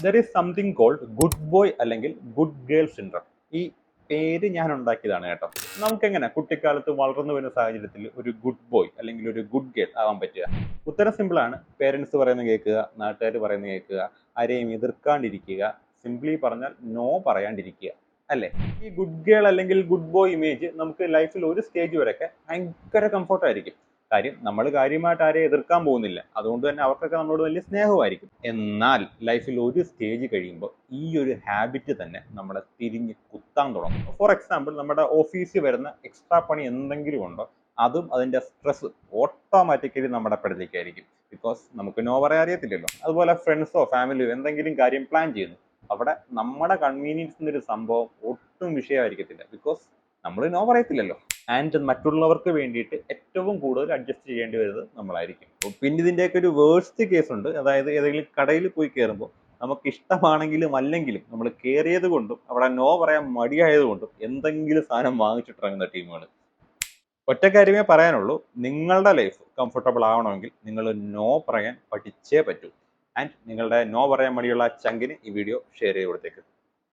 There is something called good boy അല്ലെങ്കിൽ good girl syndrome. ഈ പേര് ഞാൻ ഉണ്ടാക്കിയതാണ് കേട്ടോ. നമുക്കെങ്ങനെ കുട്ടിക്കാലത്ത് വളർന്നു വരുന്ന സാഹചര്യത്തിൽ ഒരു ഗുഡ് ബോയ് അല്ലെങ്കിൽ ഒരു ഗുഡ് ഗേൾ ആവാൻ പറ്റുക? ഉത്തരം സിമ്പിളാണ്. പേരൻസ് പറയുന്നത് കേൾക്കുക, നാട്ടുകാർ പറയുന്നത് കേൾക്കുക, ആരെയും എതിർക്കാണ്ടിരിക്കുക, സിംപ്ലി പറഞ്ഞാൽ നോ പറയാണ്ടിരിക്കുക, അല്ലേ? ഈ ഗുഡ് ഗേൾ അല്ലെങ്കിൽ ഗുഡ് ബോയ് ഇമേജ് നമുക്ക് ലൈഫിൽ ഒരു സ്റ്റേജ് വരെയൊക്കെ ഭയങ്കര കംഫർട്ടായിരിക്കും. കാര്യം നമ്മൾ കാര്യമായിട്ട് ആരെയും എതിർക്കാൻ പോകുന്നില്ല, അതുകൊണ്ട് തന്നെ അവർക്കൊക്കെ നമ്മളോട് വലിയ സ്നേഹമായിരിക്കും. എന്നാൽ ലൈഫിൽ ഒരു സ്റ്റേജ് കഴിയുമ്പോൾ ഈ ഒരു ഹാബിറ്റ് തന്നെ നമ്മളെ തിരിഞ്ഞ് കുത്താൻ തുടങ്ങും. ഫോർ എക്സാമ്പിൾ, നമ്മുടെ ഓഫീസിൽ വരുന്ന എക്സ്ട്രാ പണി എന്തെങ്കിലും ഉണ്ടോ, അതും അതിൻ്റെ സ്ട്രെസ് ഓട്ടോമാറ്റിക്കലി നമ്മുടെ പെടലേക്കായിരിക്കും. ബിക്കോസ് നമുക്ക് നോ പറയാൻ അറിയത്തില്ലല്ലോ. അതുപോലെ ഫ്രണ്ട്സോ ഫാമിലിയോ എന്തെങ്കിലും കാര്യം പ്ലാൻ ചെയ്യുന്നു, അവിടെ നമ്മുടെ കൺവീനിയൻസ് എന്നൊരു സംഭവം ഒട്ടും വിഷയമായിരിക്കത്തില്ല. ബിക്കോസ് നമ്മൾ നോ പറയത്തില്ലല്ലോ. ആൻഡ് മറ്റുള്ളവർക്ക് വേണ്ടിയിട്ട് ഏറ്റവും കൂടുതൽ അഡ്ജസ്റ്റ് ചെയ്യേണ്ടി വരുന്നത് നമ്മളായിരിക്കും. പിന്നെ ഇതിൻ്റെയൊക്കെ ഒരു വേഴ്സ്റ്റ് കേസ് ഉണ്ട്. അതായത് ഏതെങ്കിലും കടയിൽ പോയി കയറുമ്പോൾ നമുക്ക് ഇഷ്ടമാണെങ്കിലും അല്ലെങ്കിലും നമ്മൾ കയറിയത് കൊണ്ടും അവിടെ നോ പറയാൻ മടിയായതുകൊണ്ടും എന്തെങ്കിലും സാധനം വാങ്ങിച്ചിട്ടിറങ്ങുന്ന ടീമുകൾ. ഒറ്റ കാര്യമേ പറയാനുള്ളൂ, നിങ്ങളുടെ ലൈഫ് കംഫർട്ടബിൾ ആവണമെങ്കിൽ നിങ്ങൾ നോ പറയാൻ പഠിച്ചേ പറ്റൂ. ആൻഡ് നിങ്ങളുടെ നോ പറയാൻ മടിയുള്ള ചങ്കിന് ഈ വീഡിയോ ഷെയർ ചെയ്ത് കൊടുത്തേക്ക്.